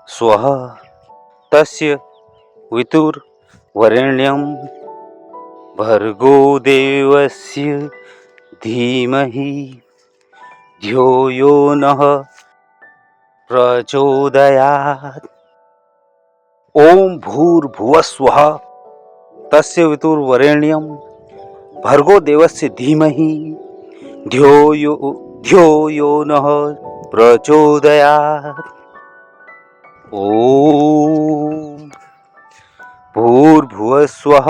स्वः तस्य वितुर्वरेण्यं भर्गो देवस्य धीमहि धियो यो नः प्रचोदयात्। ओम भूर्भुवस्वः तस्य वितुर्वरेण्यं भर्गो देवस्य धीमहि धियो यो नः प्रचोदयात्। ओम भूर्भुवस्वः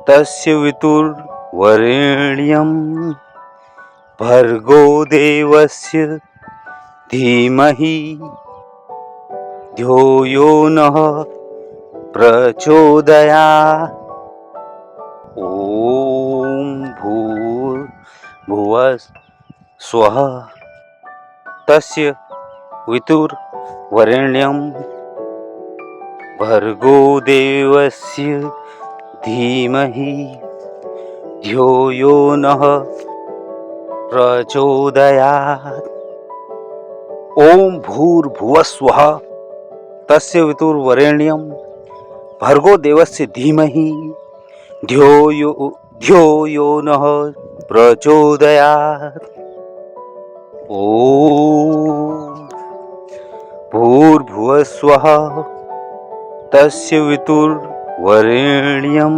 तस्य वितुर्वरेण्यं भर्गो देवस्य धीमहि धियो यो नः प्रचोदयात्। ओम भूर्भुवस्वः तस्य वितुर्वरेण्यं भर्गो देवस्य धीमहि धियो यो नः प्रचोदयात्। ओम भूर्भुवस्वः तस्य वितुर्वरेण्यं भर्गो देवस्य धीमहि धियो यो नः प्रचोदयात्। ओम भूर्भुवस्वः तस्य वितुर्वरेण्यं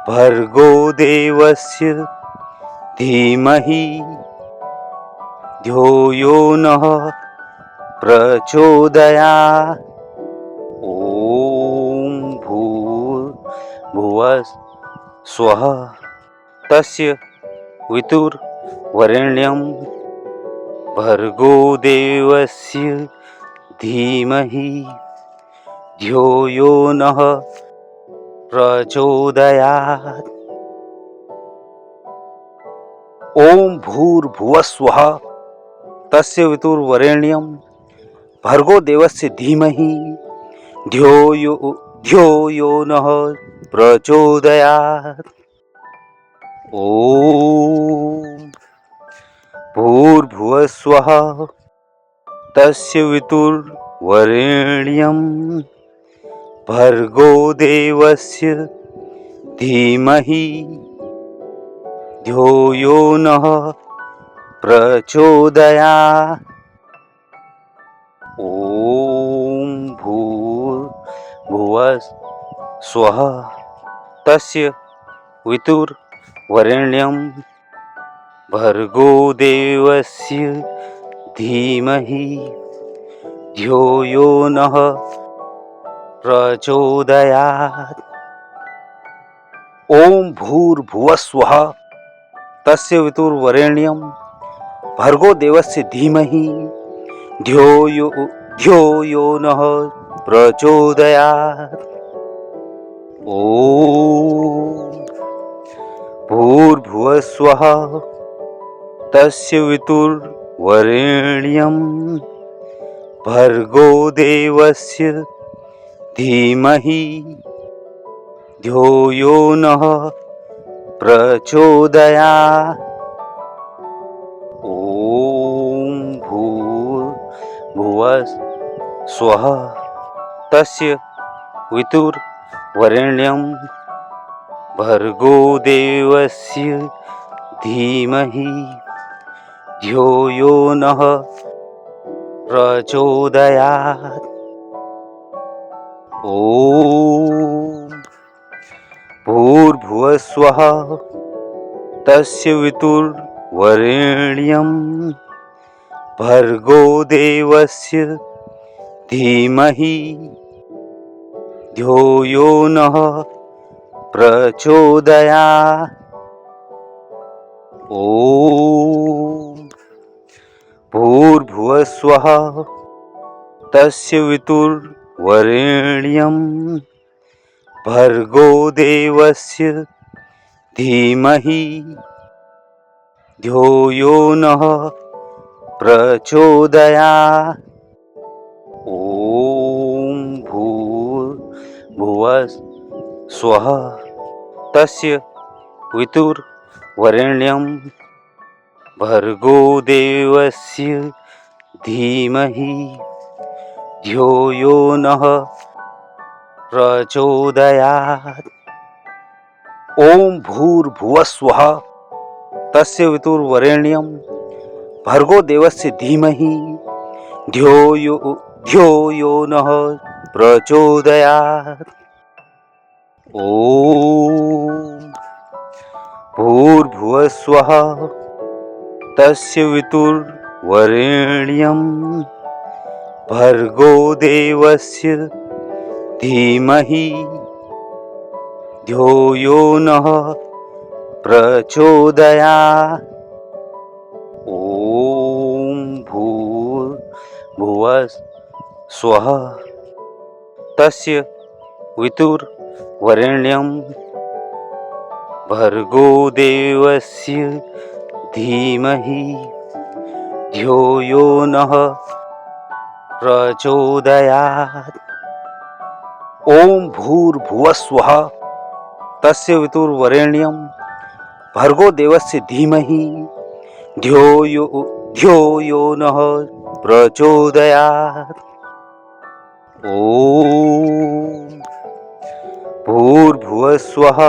भर्गो देवस्य धीमहि धियो यो नः प्रचोदयात्। ओम भूर्भुवस्वः तस्य वितुर्वरेण्यं भर्गो देवस्य धीमहि धियो यो नः प्रचोदयात्। ओम भूर्भुवस्वः तस्य वितुर्वरेण्यं भर्गो देवस्य धीमहि धियो यो नः प्रचोदयात्। ओम भूर्भुवस्वः तस्य वितुर्वरेण्यं भर्गो देवस्य धीमहि धियो यो नः प्रचोदयात्। ओम भूर्भुवस्वः तस्य वितुर्वरेण्यं भर्गो देवस्य धीमहि धियो यो नः प्रचोदयात्। ओम भूर्भुवस्वः तस्य वितुर्वरेण्यं भर्गो देवस्य धीमहि धियो यो नः प्रचोदयात्। ओम भूर्भुवस्वः तस्य वितुर्वरेण्यं भर्गो देवस्य धीमहि धियो यो नः प्रचोदयात्। ओम भूर्भुवस्वः तस्य वितुर्वरेण्यं भर्गो देवस्य धीमहि धियो यो नः प्रचोदयात्। ओम भूर्भुवस्वः तस्य वितुर्वरेण्यं भर्गो देवस्य धीमहि धियो यो नः प्रचोदयात्। ओम भूर्भुवस्वः तस्य वितुर्वरेण्यं भर्गो देवस्य धीमहि धियो यो नः प्रचोदयात्। ओम भूर्भुवस्वः तस्य वितुर्वरेण्यं भर्गो देवस्य धीमहि धियो यो नः प्रचोदयात्। ओम भूर्भुवः स्वः तस्य वितुर्वरेण्यं भर्गो देवस्य धीमहि धियो यो नः प्रचोदयात्। ओम भूर्भुवः स्वः तस्य वितुर्वरेण्यं भर्गो देवस्य धीमहि धियो यो नः प्रचोदयात्। ओम भूर्भुवः स्वः तस्य वितुर्वरेण्यं भर्गो देवस्य धीमहि धियो यो नः प्रचोदयात्। ओम भूर्भुवः स्वः तस्य वितुर्वरेण्यं भर्गो देवस्य धीमहि धियो यो नः प्रचोदयात्। ओम भूर्भुवः स्वः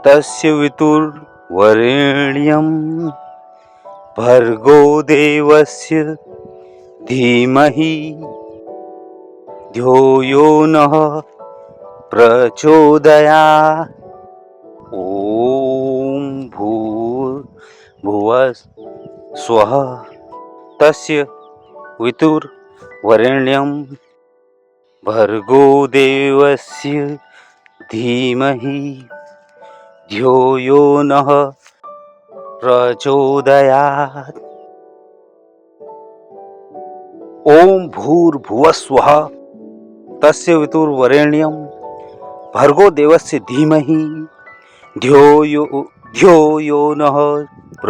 तस्य वितुर्वरेण्यं भर्गो देवस्य धीमहि धियो यो नः प्रचोदयात्। ओम भूर्भुवः स्वः तस्य वितुर्वरेण्यं भर्गो देवस्य धीमहि धियो यो नः प्रचोदयात्। ओम भूर्भुवः स्वः तस्य वितुर्वरेण्यं भर्गो देवस्य धीमहि धियो यो नः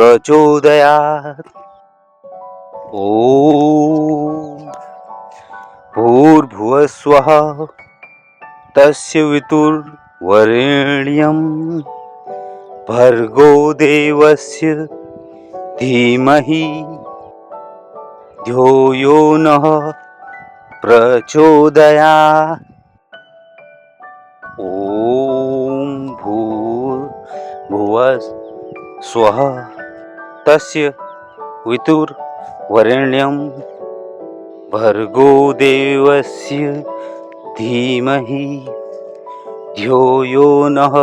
प्रचोदयात्। ओम भूर्भुवः स्वः तस्य वितुर्वरेण्यं भर्गो देवस्य धीमहि धियो यो नः प्रचोदयात्। ओम भूर्भुवः स्वः तस्य वितुर्वरेण्यं भर्गो देवस्य धीमहि धियो यो नः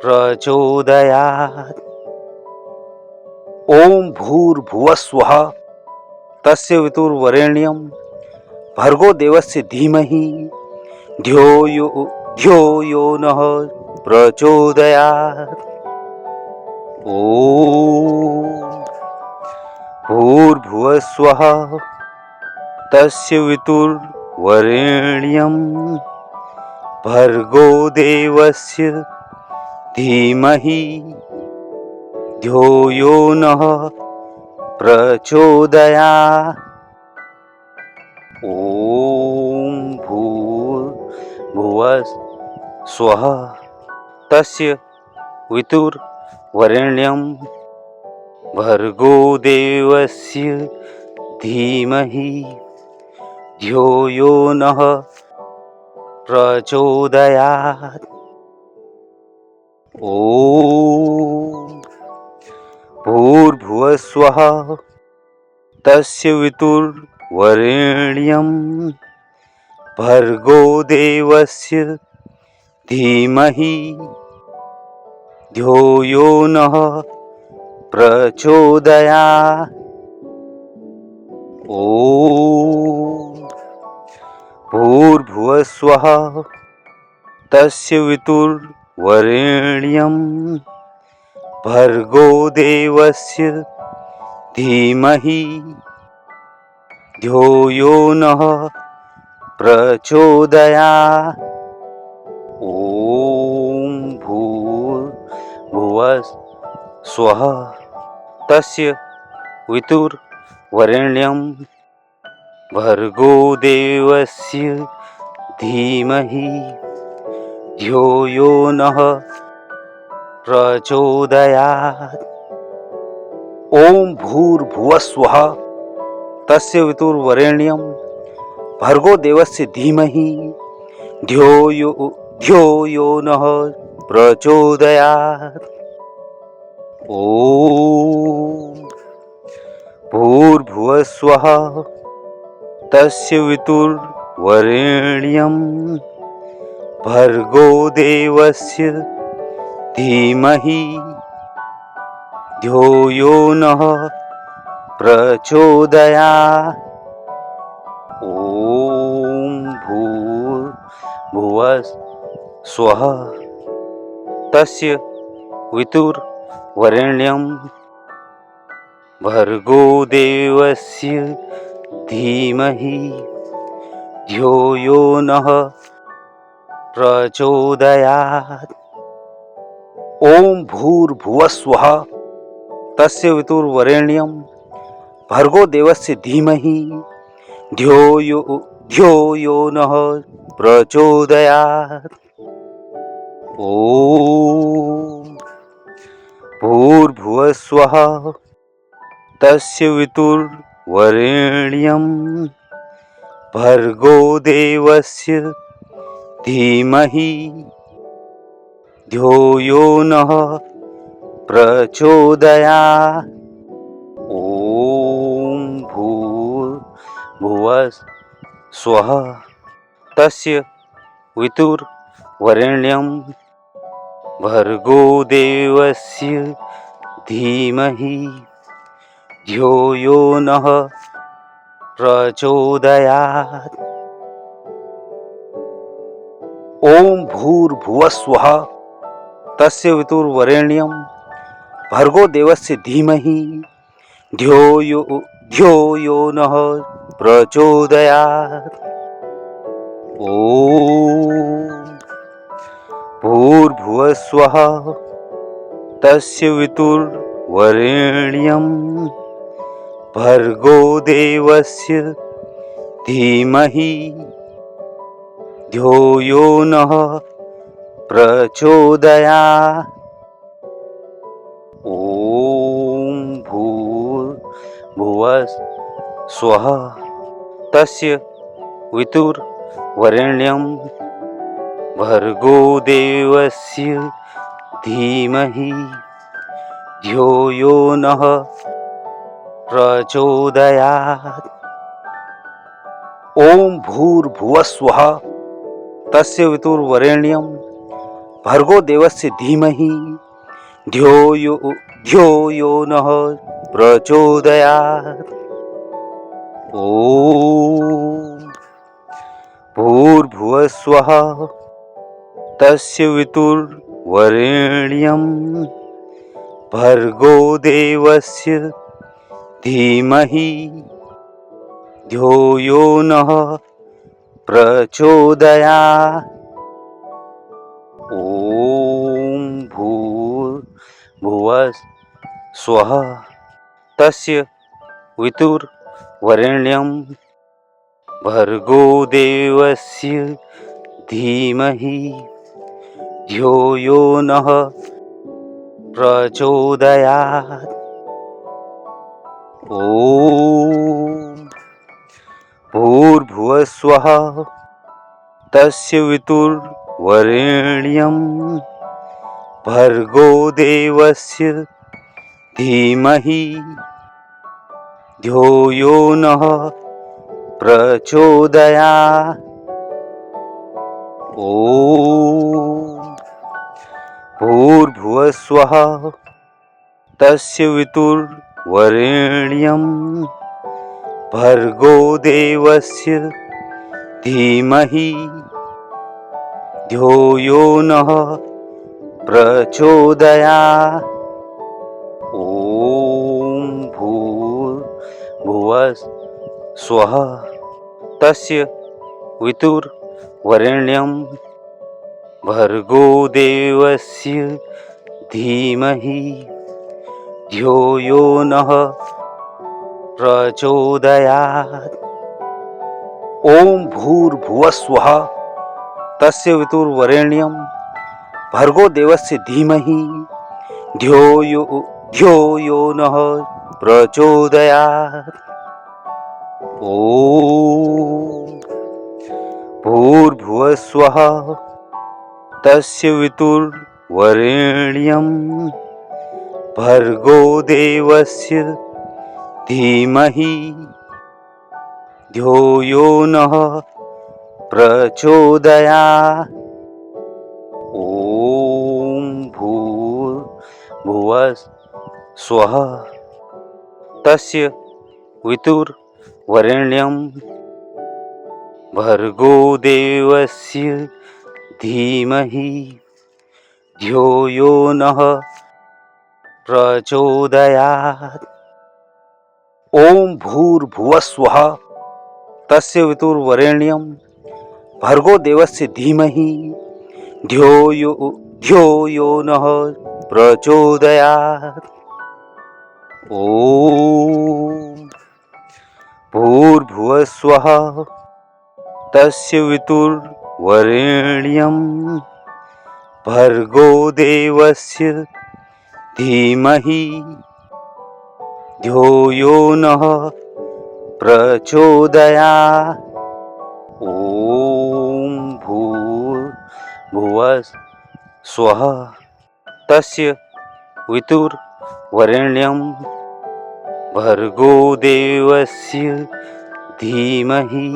प्रचोदयात्। ओम भूर्भुवः स्वः तस्य वितुर्वरेण्यं भर्गो देवस्य धीमहि धियो यो नः प्रचोदयात्। ओम भूर्भुवः स्वः तस्य वितुर्वरेण्यं भर्गो देवस्य धीमहि धियो यो नः प्रचोदयात्। ओम भूर्भुवः स्वः तस्य वितुर्वरेण्यं भर्गो देवस्य धीमहि धियो यो नः प्रचोदयात्। ओम भूर्भुवः स्वः तस्य वितुर्वरेण्यं भर्गो देवस्य धीमहि धियो यो नः प्रचोदयात्। ओम भूर्भुवः स्वः तस्य वितुर्वरेण्यं भर्गो देवस्य धीमहि धियो यो नः प्रचोदयात्। ओम भूर्भुवः स्वः तस्य वितुर्वरेण्यं भर्गो देवस्य धीमहि धियो यो नः प्रचोदयात्। ओम भूर्भुवः स्वः तस्य वितुर्वरेण्यं भर्गो देवस्य धीमहि धियो यो नः प्रचोदयात्। ॐ भूर्भुवस्वः तस्य वितुर्वरेण्यं भर्गो देवस्य धीमहि धियो यो नः प्रचोदयात्। ॐ भूर्भुवस्वः तस्य वितुर्वरेण्यं भर्गो देवस्य धीमहि धियो यो नः प्रचोदयात्। ॐ भूर्भुवस्वः तस्य वितुर्वरेण्यं भर्गो देवस्य धीमहि धियो यो नः प्रचोदयात्। ॐ भूर्भुवस्वः तस्य वितुर्वरेण्यं भर्गो देवस्य धीमहि धियो यो नः प्रचोदयात्। ॐ भूर्भुवस्वः तस्य वितुर्वरेण्यं भर्गो देवस्य धीमहि धियो यो नः प्रचोदयात्। ॐ भूर्भुवस्वः तस्य वितुर्वरेण्यं भर्गो देवस्य धीमहि धियो यो नः प्रचोदयात्। ॐ भूर्भुवस्वः तस्य वितुर्वरेण्यं भर्गो देवस्य धीमहि धियो यो नः प्रचोदयात्। ॐ भूर्भुवस्वः तस्य वितुर्वरेण्यं भर्गो देवस्य धीमहि धियो यो नः प्रचोदयात्। ॐ भूर्भुवस्वः तस्य वितुर्वरेण्यं भर्गो देवस्य धीमहि धियो यो नः प्रचोदयात्। ॐ भूर्भुवस्वः तस्य वितुर्वरेण्यं भर्गो देवस्य धीमहि धियो यो नः प्रचोदयात्। ॐ भूर्भुवस्वः तस्य वितुर्वरेण्यं भर्गो देवस्य धीमहि धियो यो नः प्रचोदयात्। ॐ भूर्भुवस्वः तस्य वितुर्वरेण्यं भर्गो देवस्य धीमहि धियो यो नः प्रचोदयात्। ॐ भूर्भुवस्वः तस्य वितुर्वरेण्यं भर्गो देवस्य धीमहि धियो यो नः प्रचोदयात्। ॐ भूर्भुवस्वः तस्य वितुर्वरेण्यं भर्गो देवस्य धीमहि धियो यो नः प्रचोदयात्। ॐ भूर्भुवस्वः तस्य वितुर्वरेण्यं भर्गो देवस्य धीमहि धियो यो नः प्रचोदयात्। ॐ भूर्भुवस्वः तस्य वितुर्वरेण्यं भर्गो देवस्य धीमहि धियो यो नः प्रचोदयात्। ॐ भूर्भुवस्वः तस्य वितुर्वरेण्यं भर्गो देवस्य धीमहि धियो यो नः प्रचोदयात्। ॐ भूर्भुवस्वः तस्य वितुर्वरेण्यं भर्गो देवस्य धीमहि धियो यो नः प्रचोदयात्। ॐ भूर्भुवस्वः तस्य वितुर्वरेण्यं भर्गो देवस्य धीमहि धियो यो नः प्रचोदयात्। ॐ भूर्भुवस्वः तस्य वितुर्वरेण्यं भर्गो देवस्य धीमहि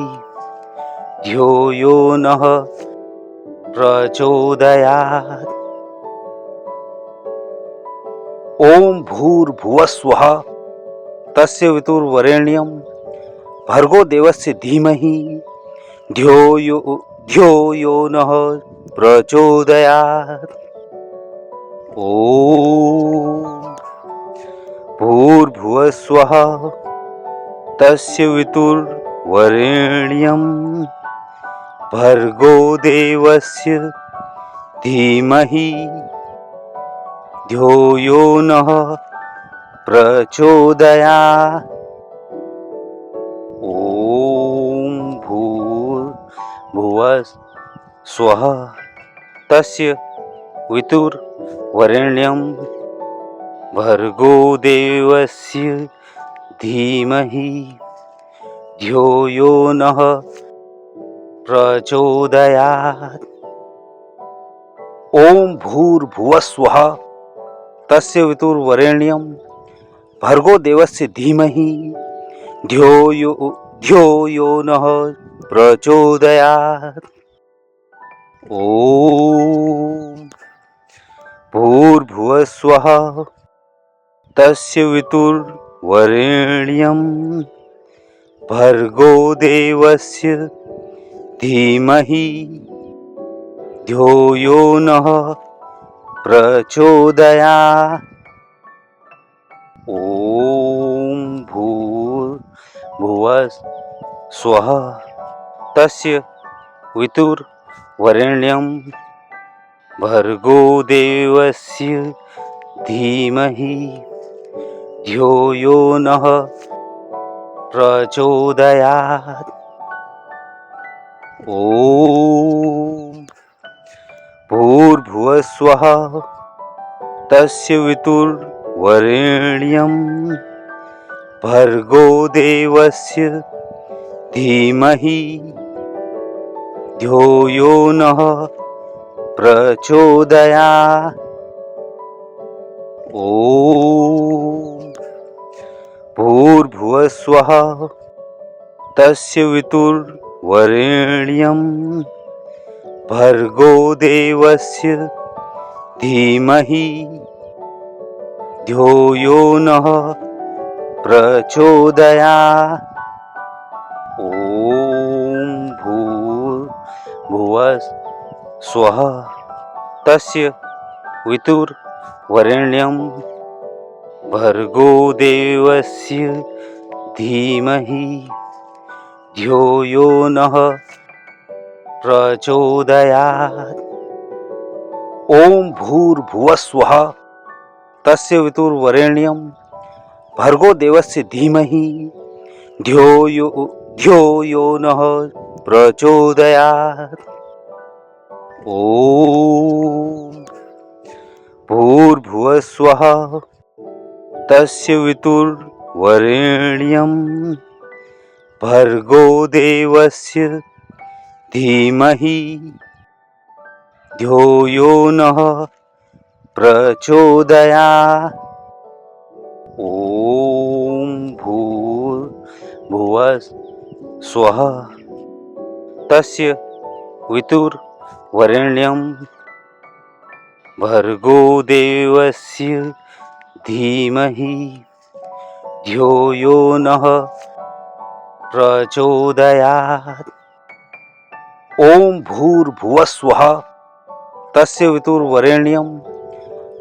धियो यो नः प्रचोदयात्। ॐ भूर्भुवस्वः तस्य वितुर्वरेण्यं भर्गो देवस्य धीमहि धियो यो नः प्रचोदयात्। ॐ भूर्भुवस्वः तस्य वितुर्वरेण्यं भर्गो देवस्य धीमहि धियो यो नः प्रचोदयात्। ॐ भूर्भुवस्वः तस्य वितुर्वरेण्यं भर्गो देवस्य धीमहि धियो यो नः प्रचोदयात्। ॐ भूर्भुवस्वः तस्य वितुर्वरेण्यं भर्गो देवस्य धीमहि धियो यो नः प्रचोदयात्। ॐ भूर्भुवस्वः तस्य वितुर्वरेण्यं भर्गो देवस्य धीमहि धियो यो नः प्रचोदयात्। ॐ भूर्भुवस्वः तस्य वितुर्वरेण्यं भर्गो देवस्य धीमहि धियो यो नः प्रचोदयात्। ॐ भूर्भुवस्वः तस्य वितुर्वरेण्यं भर्गो देवस्य धीमहि धियो यो नः प्रचोदयात्। ॐ भूर्भुवस्वः तस्य वितुर्वरेण्यं भर्गो देवस्य धीमहि धियो यो नः प्रचोदयात्। ॐ भूर्भुवस्वः तस्य वितुर्वरेण्यं भर्गो देवस्य धीमहि धियो यो नः प्रचोदयात्। ॐ भूर्भुवस्वः तस्य वितुर्वरेण्यं भर्गो देवस्य धीमहि धियो यो नः प्रचोदयात्। ॐ भूर्भुवस्वः तस्य वितुर्वरेण्यं भर्गो देवस्य धीमहि धियो यो नः प्रचोदयात्। ॐ भूर्भुवः स्वः तस्य वितुर्वरेण्यं भर्गो देवस्य धीमहि धियो यो नः प्रचोदयात्। ॐ भूर्भुवः स्वः तस्य वितुर्वरेण्यं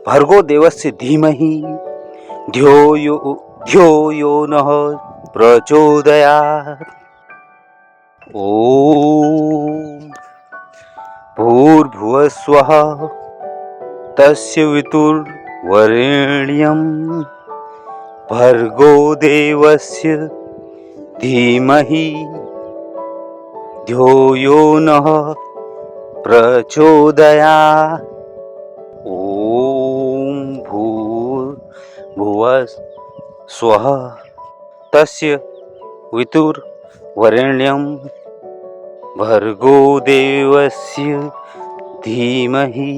भर्गो देवस्य धीमहि धियो यो नः प्रचोदयात्। ॐ भूर्भुवः स्वः तस्य वितुर्वरेण्यं भर्गो देवस्य धीमहि धियो यो नः प्रचोदयात्। ॐ भूर्भुवः स्वः तस्य वितुर्वरेण्यं भर्गो देवस्य धीमहि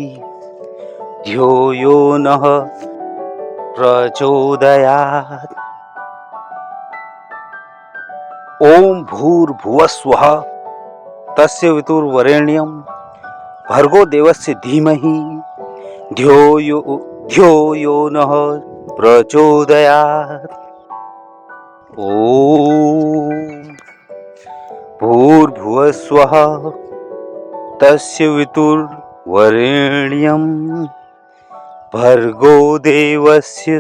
धियो यो नः प्रचोदयात्। ॐ भूर्भुवः स्वः तस्य वितुर्वरेण्यं भर्गो देवस्य धीमहि धियो यो नः प्रचोदयात्। ॐ भूर्भुवः स्वः तस्य वितुर्वरेण्यं भर्गो देवस्य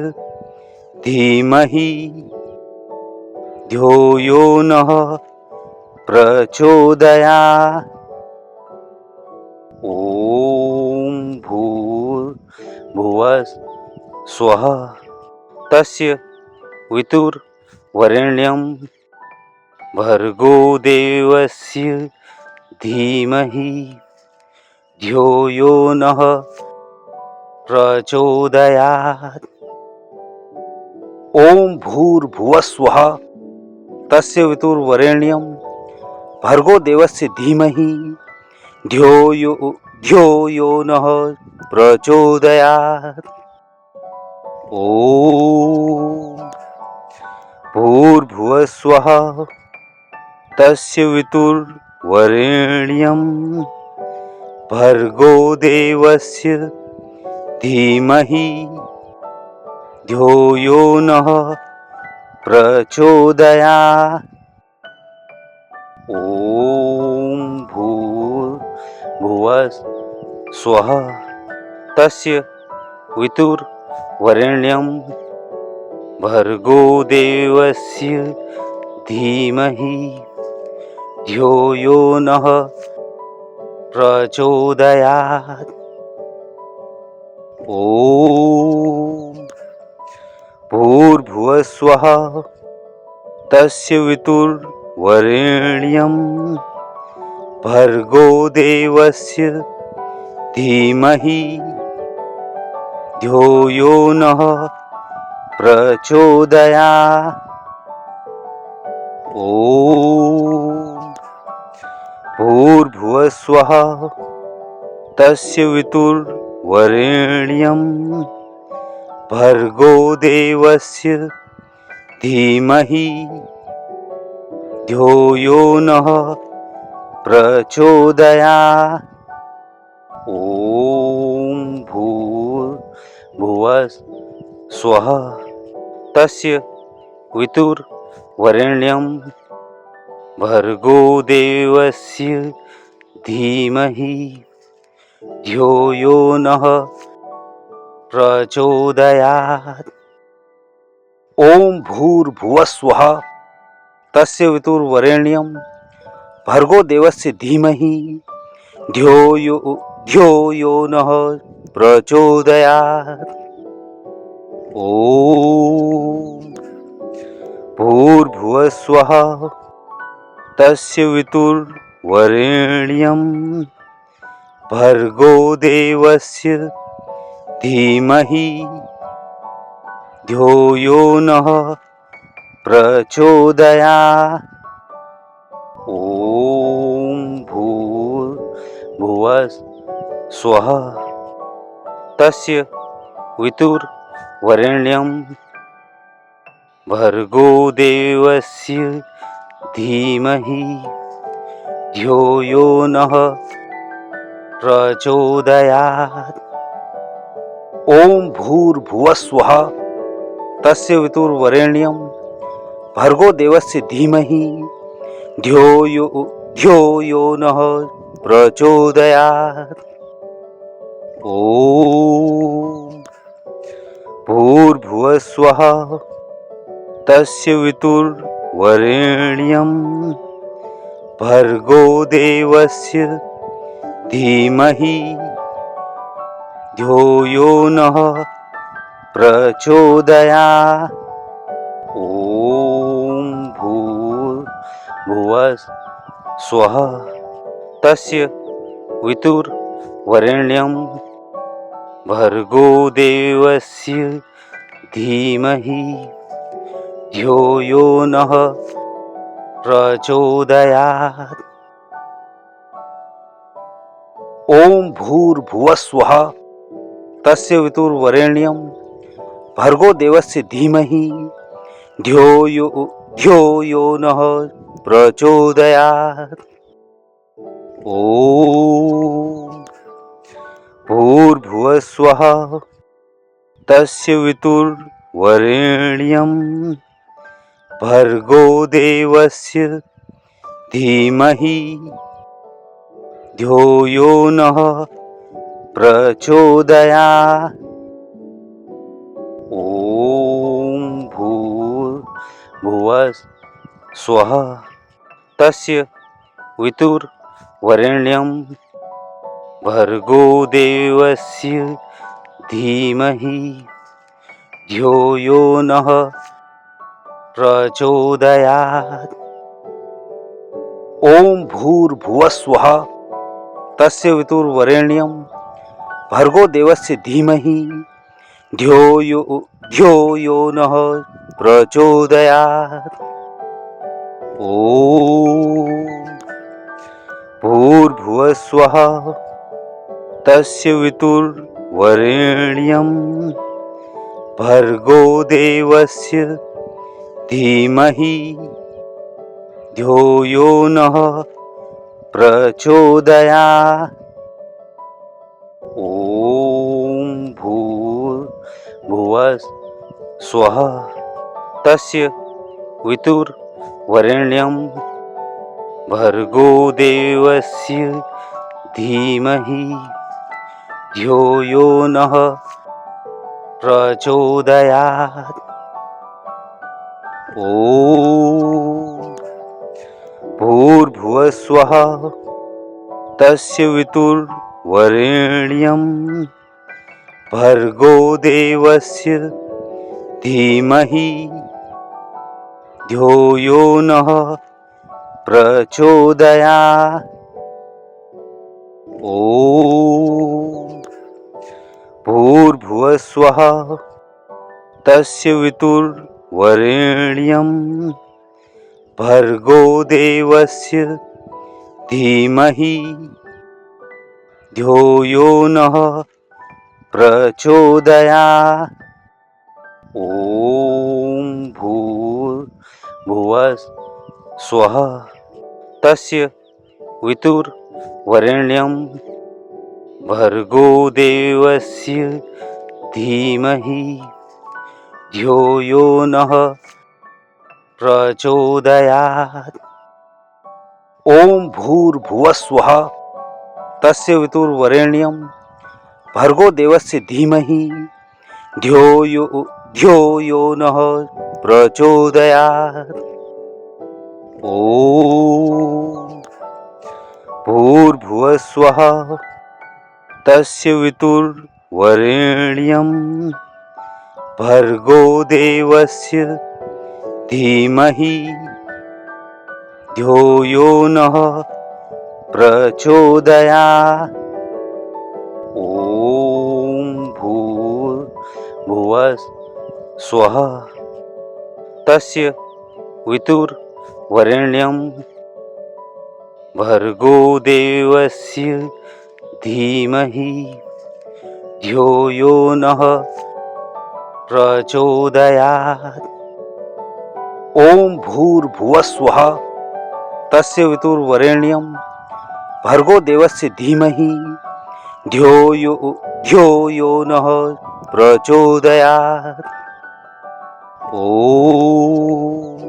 धीमहि धियो यो नः प्रचोदयात्। ॐ भूर्भुवः स्वः तस्य वितुर्वरेण्यं भर्गो देवस्य धीमहि धियो यो नः प्रचोदयात्। ॐ भूर्भुवः स्वः तस्य वितुर्वरेण्यं भर्गो देवस्य धीमहि धियो यो नः प्रचोदयात्। ॐ भूर्भुवः स्वः तस्य वितुर्वरेण्यं भर्गो देवस्य धीमहि धियो यो नः प्रचोदयात्। ॐ भूर्भुवः स्वः तस्य वितुर्वरेण्यं भर्गो देवस्य धीमहि धियो यो नः प्रचोदयात्। ॐ भूर्भुवः स्वः तस्य वितुर्वरेण्यं भर्गो देवस्य धीमहि धियो यो नः प्रचोदयात्। ॐ भूर्भुवः स्वः तस्य वितुर्वरेण्यं भर्गो देवस्य धीमहि धियो यो नः प्रचोदयात्। ॐ भूर्भुवः स्वः तस्य वितुर्वरेण्यं भर्गो देवस्य धीमहि धियो यो नः प्रचोदयात्। ॐ भूर्भुवः स्वः तस्य वितुर्वरेण्यं भर्गो देवस्य धीमहि धियो यो नः प्रचोदयात्। ॐ भूर्भुवः स्वः तस्य वितुर्वरेण्यं भर्गो देवस्य धीमहि धियो यो नः प्रचोदयात्। ॐ भुवस्वः तस्य वितुर्वरेण्यं भर्गो देवस्य धीमहि धियो यो नः प्रचोदयात्। ओम भूर्भुवस्वः तस्य वितुर्वरेण्यं भर्गो देवस्य धीमहि धियो यो नः प्रचोदयात्। ओम भूर्भुवस्वः तस्य वितुर्वरेण्यं भर्गो देवस्य धीमहि धियो यो नः प्रचोदयात्। ओम भूर्भुवस्वः तस्य वितुर्वरेण्यं भर्गो देवस्य धीमहि धियो यो नः प्रचोदयात्। ओम भूर्भुवस्वः तस्य वितुर्वरेण्यं भर्गो देवस्य धीमहि धियो यो नः प्रचोदयात्। ओम भूर्भुवस्वः तस्य वितुर्वरेण्यं भर्गो देवस्य धीमहि धियो यो नः प्रचोदयात्। ओम भूर्भुवस्वः तस्य वितुर्वरेण्यं भर्गो देवस्य धीमहि धियो यो नः प्रचोदयात्। ओम भूर्भुवस्वः तस्य वितुर्वरेण्यं भर्गो देवस्य धीमहि धियो यो नः प्रचोदयात्। ओम भूर्भुवस्वः तस्य वितुर्वरेण्यं भर्गो देवस्य धीमहि धियो यो नः प्रचोदयात्। ओम भूर्भुवस्वः तस्य वितुर्वरेण्यं भर्गो देवस्य धीमहि धियो यो नः प्रचोदयात्। ओम भूर्भुवस्वः तस्य वितुर्वरेण्यं भर्गो देवस्य धीमहि धियो यो नः प्रचोदयात्। ओम भूर्भुवस्वः तस्य वितुर्वरेण्यं भर्गो देवस्य धीमहि धियो यो नः प्रचोदयात्। ओम भूर्भुवस्वः तस्य वितुर्वरेण्यं भर्गो देवस्य धीमहि धियो यो नः प्रचोदयात्। ओम भूर्भुवस्वः तस्य वितुर्वरेण्यं भर्गो देवस्य धीमहि धियो यो नः प्रचोदयात्। ओम भूर्भुवस्वः तस्य वितुर्वरेण्यं भर्गो देवस्य धीमहि धियो यो नः प्रचोदयात्। ओम भूर्भुवस्वः तस्य वितुर्वरेण्यं भर्गो देवस्य धीमहि धियो यो नः प्रचोदयात्। ओम भूर्भुवः स्वः तस्य वितुर्वरेण्यं भर्गो देवस्य धीमहि धियो यो नः प्रचोदयात्। ओम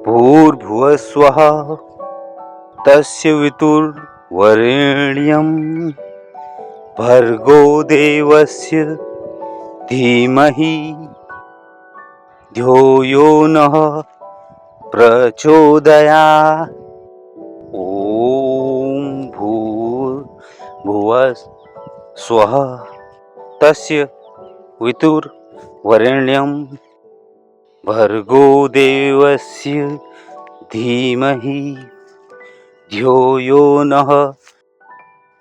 भूर्भुवः स्वः तस्य वितुर्वरेण्यं भर्गो देवस्य धीमहि धियो यो नः प्रचोदयात्। ओम भूर्भुवः स्वः तस्य वितुर्वरेण्यं भर्गो देवस्य धीमहि धियो यो नः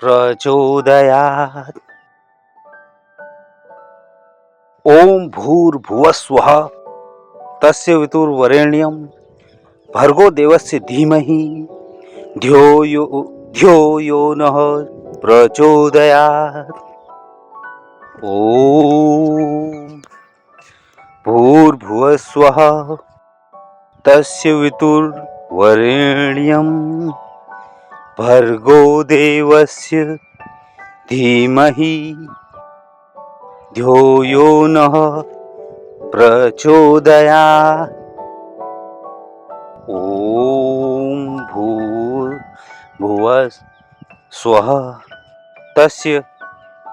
प्रचोदयात्। ओम भूर्भुवः स्वः तस्य वितुर्वरेण्यं भर्गो देवस्य धीमहि धियो यो नः प्रचोदयात्। ओम भूर्भुवः स्वः तस्य वितुर्वरेण्यं भर्गो देवस्य धीमहि धियो यो नः प्रचोदयात्। ओम भूर्भुवः स्वः तस्य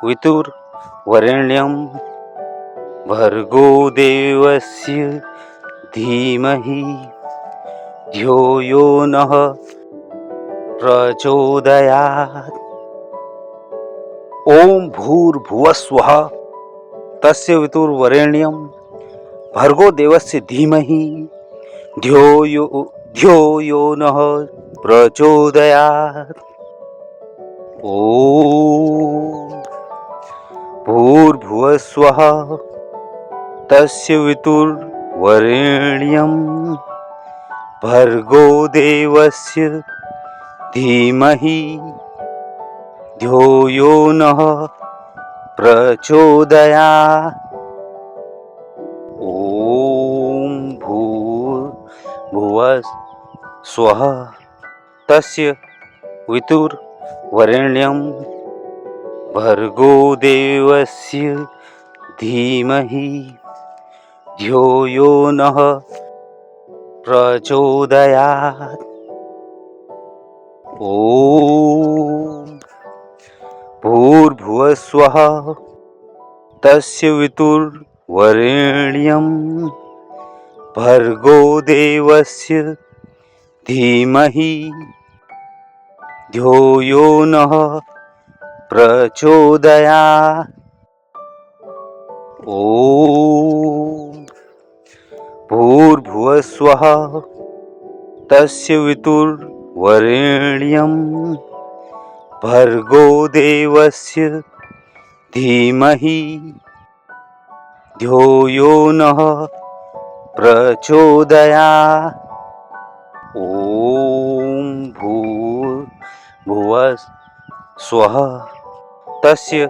वितुर्वरेण्यं भर्गो देवस्य धीमहि धियो यो नः प्रचोदयात्। ओम भूर्भुवः स्वः तस्य वितुर्वरेण्यं भर्गो देवस्य धीमहि धियो यो नः प्रचोदयात्। ओम भूर्भुवः स्वः तस्य वितुर्वरेण्यं भर्गो देवस्य धीमहि धियो यो नः प्रचोदयात्। ओम भूर्भुवः स्वः तस्य वितुर्वरेण्यं भर्गो देवस्य धीमहि धियो यो नः प्रचोदयात्। ओम भूर्भुवः स्वः तस्य वितुर्वरेण्यं भर्गो देवस्य धीमहि धियो यो नः प्रचोदयात्। ओम भूर्भुवः स्वः तस्य वितुर्वरेण्यं भर्गो देवस्य धीमहि धियो यो नः प्रचोदयात्। ओम भूर्भुवः स्वः तस्य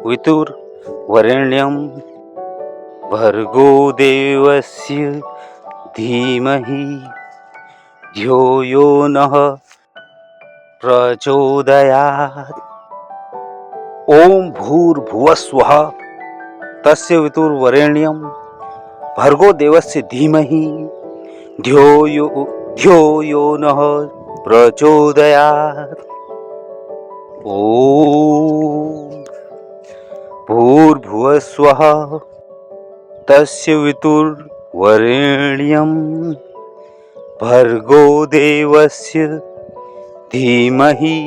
वितुर्वरेण्यं भर्गो देवस्य धीमहि धियो यो नः प्रचोदयात्। ओम भूर्भुवः स्वः तस्य वितुर्वरेण्यं भर्गो देवस्य धीमहि धियो यो नः प्रचोदयात्। ओम भूर्भुवः स्वः तस्य वितुर्वरेण्यं भर्गो देवस्य धीमहि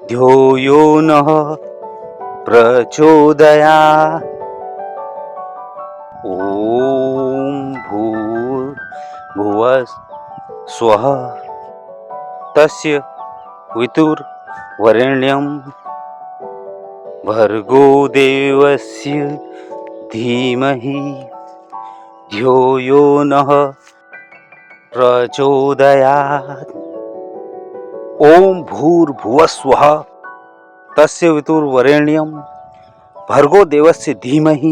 धियो यो नः प्रचोदयात्। ओम भूर्भुवः स्वः तस्य वितुर्वरेण्यं भर्गो देवस्य धीमहि धियो यो नः प्रचोदयात्। ओम भूर्भुवस्वः तस्य वितुर्वरेण्यं भर्गो देवस्य धीमहि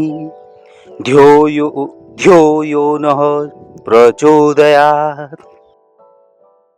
धियो यो नः प्रचोदयात्।